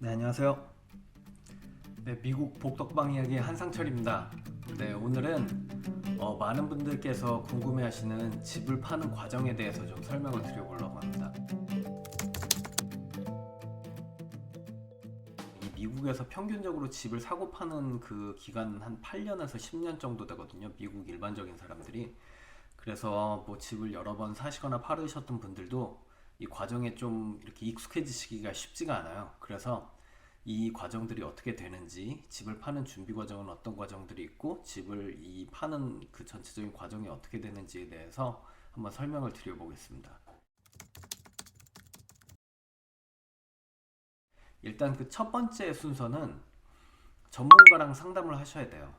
네, 안녕하세요. 네, 미국 복덕방 이야기 한상철입니다. 네, 오늘은 많은 분들께서 궁금해하시는 집을 파는 과정에 대해서 좀 설명을 드려보려고 합니다. 이 미국에서 평균적으로 집을 사고 파는 그 기간은 한 8년에서 10년 정도 되거든요. 미국 일반적인 사람들이. 그래서 뭐 집을 여러 번 사시거나 팔으셨던 분들도 이 과정에 좀 이렇게 익숙해지시기가 쉽지가 않아요. 그래서 이 과정들이 어떻게 되는지, 집을 파는 준비 과정은 어떤 과정들이 있고, 집을 이 파는 그 전체적인 과정이 어떻게 되는지에 대해서 한번 설명을 드려보겠습니다. 일단 그 첫 번째 순서는 전문가랑 상담을 하셔야 돼요.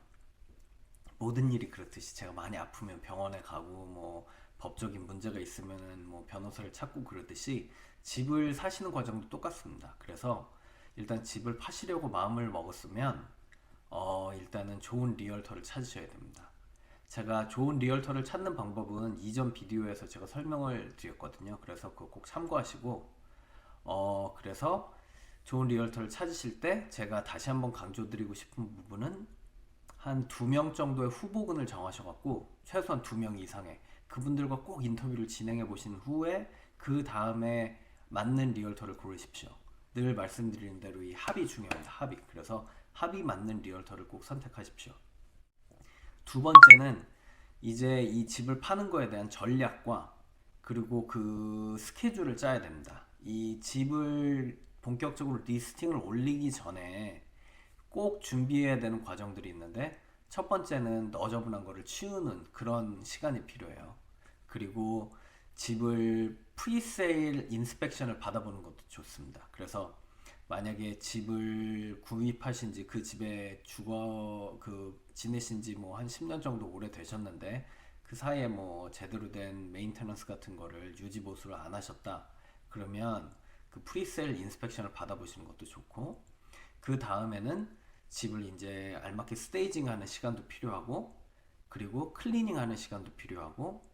모든 일이 그렇듯이 제가 많이 아프면 병원에 가고 뭐 법적인 문제가 있으면은 뭐 변호사를 찾고 그러듯이 집을 사시는 과정도 똑같습니다. 그래서 일단 집을 파시려고 마음을 먹었으면 일단은 좋은 리얼터를 찾으셔야 됩니다. 제가 좋은 리얼터를 찾는 방법은 이전 비디오에서 제가 설명을 드렸거든요. 그래서 그거 꼭 참고하시고 그래서 좋은 리얼터를 찾으실 때 제가 다시 한번 강조드리고 싶은 부분은 한 두 명 정도의 후보군을 정하셔갖고 최소한 두 명 이상의 그분들과 꼭 인터뷰를 진행해 보신 후에 그 다음에 맞는 리얼터를 고르십시오. 늘 말씀드리는 대로 이 합이 중요합니다. 합이. 그래서 합이 맞는 리얼터를 꼭 선택하십시오. 두 번째는 이제 이 집을 파는 거에 대한 전략과 그리고 그 스케줄을 짜야 됩니다. 이 집을 본격적으로 리스팅을 올리기 전에 꼭 준비해야 되는 과정들이 있는데 첫 번째는 너저분한 거를 치우는 그런 시간이 필요해요. 그리고 집을 프리세일 인스펙션을 받아보는 것도 좋습니다. 그래서 만약에 집을 구입하신 지 그 집에 지내신 지 뭐 한 10년 정도 오래 되셨는데 그 사이에 뭐 제대로 된 메인테넌스 같은 거를 유지 보수를 안 하셨다. 그러면 그 프리세일 인스펙션을 받아보시는 것도 좋고 그 다음에는 집을 이제 알맞게 스테이징 하는 시간도 필요하고 그리고 클리닝 하는 시간도 필요하고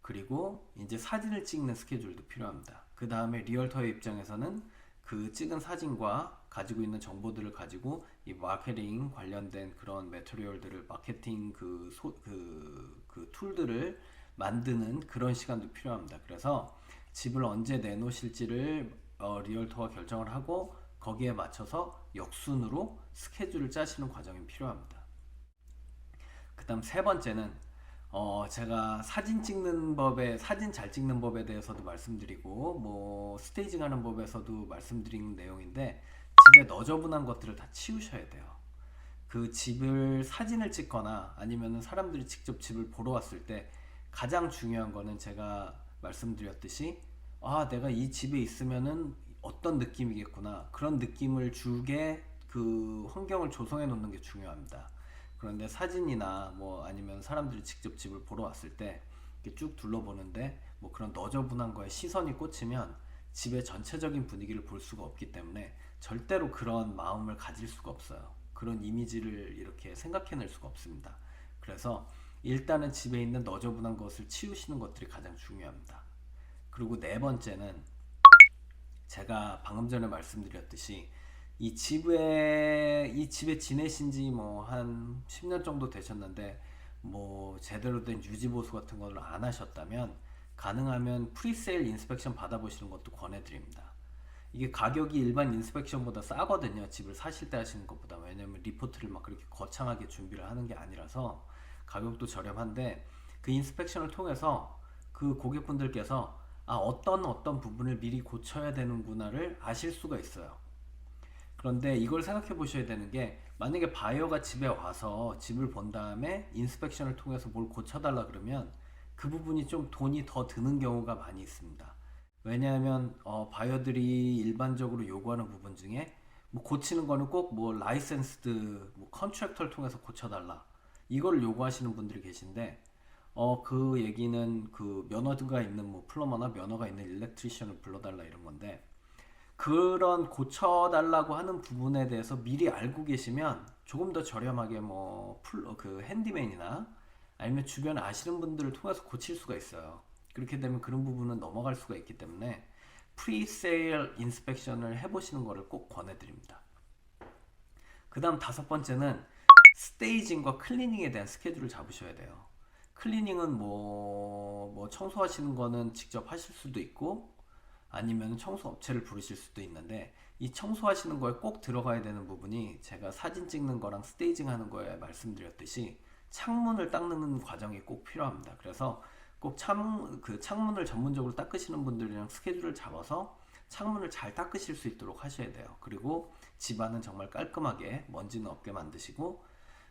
그리고 이제 사진을 찍는 스케줄도 필요합니다. 그 다음에 리얼터의 입장에서는 그 찍은 사진과 가지고 있는 정보들을 가지고 이 마케팅 관련된 그런 매트리얼들을 마케팅 그 툴들을 만드는 그런 시간도 필요합니다. 그래서 집을 언제 내놓으실지를 리얼터가 결정을 하고 거기에 맞춰서 역순으로 스케줄을 짜시는 과정이 필요합니다. 그 다음 세 번째는 제가 사진 잘 찍는 법에 대해서도 말씀드리고 뭐 스테이징 하는 법에서도 말씀드린 내용인데 집에 너저분한 것들을 다 치우셔야 돼요. 그 집을 사진을 찍거나 아니면 사람들이 직접 집을 보러 왔을 때 가장 중요한 거는 제가 말씀드렸듯이 내가 이 집에 있으면은 어떤 느낌이겠구나 그런 느낌을 주게 그 환경을 조성해 놓는 게 중요합니다. 그런데 사진이나 뭐 아니면 사람들이 직접 집을 보러 왔을 때 이렇게 쭉 둘러보는데 뭐 그런 너저분한 거에 시선이 꽂히면 집의 전체적인 분위기를 볼 수가 없기 때문에 절대로 그런 마음을 가질 수가 없어요. 그런 이미지를 이렇게 생각해낼 수가 없습니다. 그래서 일단은 집에 있는 너저분한 것을 치우시는 것들이 가장 중요합니다. 그리고 네 번째는 제가 방금 전에 말씀드렸듯이 이 집에 지내신 지 뭐 한 10년 정도 되셨는데 뭐 제대로 된 유지 보수 같은 걸 안 하셨다면 가능하면 프리세일 인스펙션 받아보시는 것도 권해드립니다. 이게 가격이 일반 인스펙션보다 싸거든요. 집을 사실 때 하시는 것보다. 왜냐면 리포트를 막 그렇게 거창하게 준비를 하는 게 아니라서 가격도 저렴한데 그 인스펙션을 통해서 그 고객분들께서 어떤 부분을 미리 고쳐야 되는구나를 아실 수가 있어요. 그런데 이걸 생각해 보셔야 되는 게 만약에 바이어가 집에 와서 집을 본 다음에 인스펙션을 통해서 뭘 고쳐달라 그러면 그 부분이 좀 돈이 더 드는 경우가 많이 있습니다. 왜냐하면 바이어들이 일반적으로 요구하는 부분 중에 뭐 고치는 거는 꼭 뭐 라이센스드 뭐 컨트랙터를 통해서 고쳐달라 이걸 요구하시는 분들이 계신데 그 얘기는 그 면허가 있는 뭐 플러머나 면허가 있는 일렉트리션을 불러달라 이런 건데 그런 고쳐달라고 하는 부분에 대해서 미리 알고 계시면 조금 더 저렴하게 그 핸디맨이나 아니면 주변에 아시는 분들을 통해서 고칠 수가 있어요. 그렇게 되면 그런 부분은 넘어갈 수가 있기 때문에 프리세일 인스펙션을 해보시는 거를 꼭 권해드립니다. 그 다음 다섯 번째는 스테이징과 클리닝에 대한 스케줄을 잡으셔야 돼요. 클리닝은 뭐 청소하시는 거는 직접 하실 수도 있고 아니면 청소 업체를 부르실 수도 있는데, 이 청소하시는 거에 꼭 들어가야 되는 부분이 제가 사진 찍는 거랑 스테이징 하는 거에 말씀드렸듯이 창문을 닦는 과정이 꼭 필요합니다. 그래서 꼭 창문을 전문적으로 닦으시는 분들이랑 스케줄을 잡아서 창문을 잘 닦으실 수 있도록 하셔야 돼요. 그리고 집안은 정말 깔끔하게 먼지는 없게 만드시고,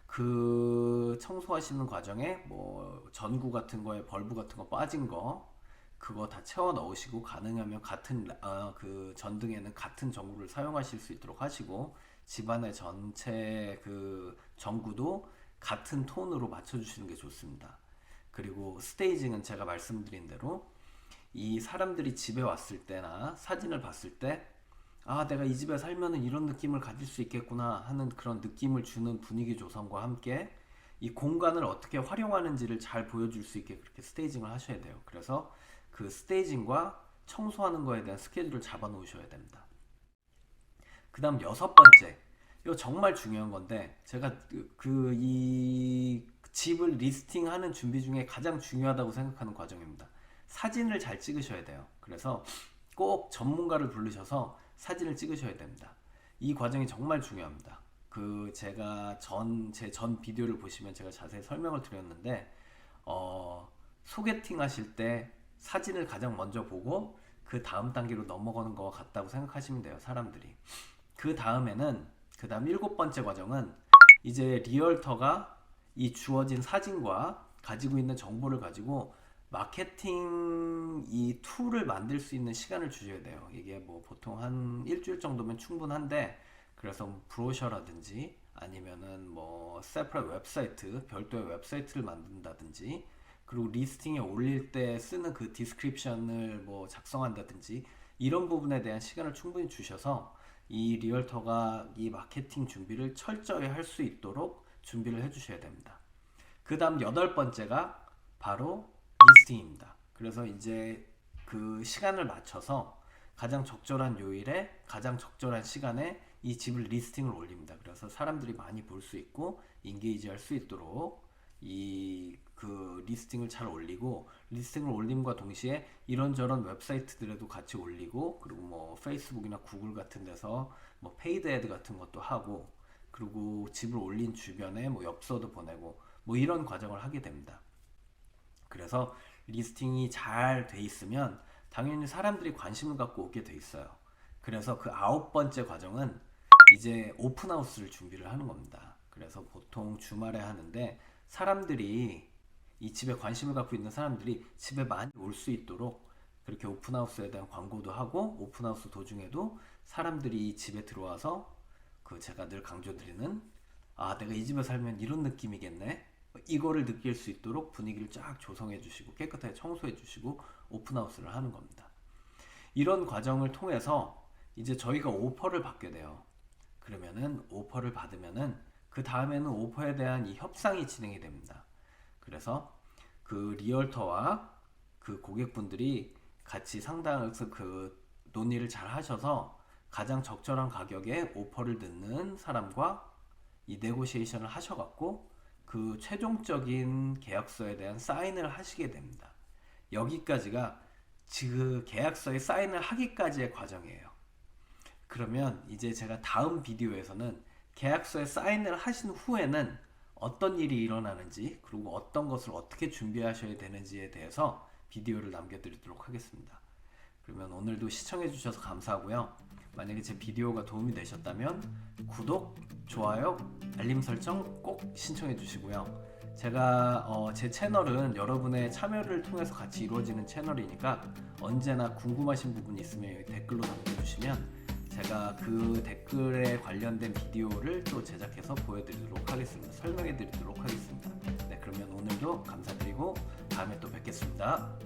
그 청소하시는 과정에 뭐 전구 같은 거에 벌브 같은 거 빠진 거 그거 다 채워 넣으시고, 가능하면 같은 그 전등에는 같은 전구를 사용하실 수 있도록 하시고, 집안의 전체 그 전구도 같은 톤으로 맞춰주시는 게 좋습니다. 그리고 스테이징은 제가 말씀드린 대로 이 사람들이 집에 왔을 때나 사진을 봤을 때, 아, 내가 이 집에 살면은 이런 느낌을 가질 수 있겠구나 하는 그런 느낌을 주는 분위기 조성과 함께 이 공간을 어떻게 활용하는지를 잘 보여줄 수 있게 그렇게 스테이징을 하셔야 돼요. 그래서 그 스테이징과 청소하는 거에 대한 스케줄을 잡아 놓으셔야 됩니다. 그 다음 여섯 번째, 이거 정말 중요한 건데, 제가 이 집을 리스팅하는 준비 중에 가장 중요하다고 생각하는 과정입니다. 사진을 잘 찍으셔야 돼요. 그래서 꼭 전문가를 부르셔서 사진을 찍으셔야 됩니다. 이 과정이 정말 중요합니다. 제가 제 전 비디오를 보시면 제가 자세히 설명을 드렸는데, 소개팅 하실 때 사진을 가장 먼저 보고 그 다음 단계로 넘어가는 것 같다고 생각하시면 돼요, 사람들이. 그 다음 일곱 번째 과정은 이제 리얼터가 이 주어진 사진과 가지고 있는 정보를 가지고 마케팅 이 툴을 만들 수 있는 시간을 주셔야 돼요. 이게 뭐 보통 한 일주일 정도면 충분한데, 그래서 브로셔라든지 아니면은 뭐 세퍼레 웹사이트, 별도의 웹사이트를 만든다든지, 그리고 리스팅에 올릴 때 쓰는 그 디스크립션을 뭐 작성한다든지, 이런 부분에 대한 시간을 충분히 주셔서 이 리얼터가 이 마케팅 준비를 철저히 할 수 있도록 준비를 해주셔야 됩니다. 그 다음 여덟 번째가 바로 리스팅입니다. 그래서 이제 그 시간을 맞춰서 가장 적절한 요일에 가장 적절한 시간에 이 집을 리스팅을 올립니다. 그래서 사람들이 많이 볼 수 있고 인게이지 할 수 있도록 그 리스팅을 잘 올리고, 리스팅을 올림과 동시에 이런저런 웹사이트들에도 같이 올리고, 그리고 뭐 페이스북이나 구글 같은 데서 뭐 페이드 애드 같은 것도 하고, 그리고 집을 올린 주변에 뭐 엽서도 보내고, 뭐 이런 과정을 하게 됩니다. 그래서 리스팅이 잘 돼 있으면 당연히 사람들이 관심을 갖고 오게 돼 있어요. 그래서 그 아홉 번째 과정은 이제 오픈하우스를 준비를 하는 겁니다. 그래서 보통 주말에 하는데, 사람들이 이 집에 관심을 갖고 있는 사람들이 집에 많이 올 수 있도록 그렇게 오픈하우스에 대한 광고도 하고, 오픈하우스 도중에도 사람들이 이 집에 들어와서 제가 늘 강조드리는, 아, 내가 이 집에 살면 이런 느낌이겠네, 이거를 느낄 수 있도록 분위기를 쫙 조성해 주시고 깨끗하게 청소해 주시고 오픈하우스를 하는 겁니다. 이런 과정을 통해서 이제 저희가 오퍼를 받게 돼요. 그러면은 오퍼를 받으면은 그 다음에는 오퍼에 대한 이 협상이 진행이 됩니다. 그래서 그 리얼터와 그 고객분들이 같이 상담에서 그 논의를 잘 하셔서 가장 적절한 가격에 오퍼를 듣는 사람과 이 네고시에이션을 하셔갖고 그 최종적인 계약서에 대한 사인을 하시게 됩니다. 여기까지가 그 계약서에 사인을 하기까지의 과정이에요. 그러면 이제 제가 다음 비디오에서는 계약서에 사인을 하신 후에는 어떤 일이 일어나는지, 그리고 어떤 것을 어떻게 준비하셔야 되는지에 대해서 비디오를 남겨드리도록 하겠습니다. 그러면 오늘도 시청해 주셔서 감사하고요. 만약에 제 비디오가 도움이 되셨다면 구독, 좋아요, 알림 설정 꼭 신청해 주시고요. 제가 제 채널은 여러분의 참여를 통해서 같이 이루어지는 채널이니까 언제나 궁금하신 부분이 있으면 댓글로 남겨주시면 제가 그 댓글에 관련된 비디오를 또 제작해서 보여드리도록 하겠습니다. 설명해 드리도록 하겠습니다. 네, 그러면 오늘도 감사드리고 다음에 또 뵙겠습니다.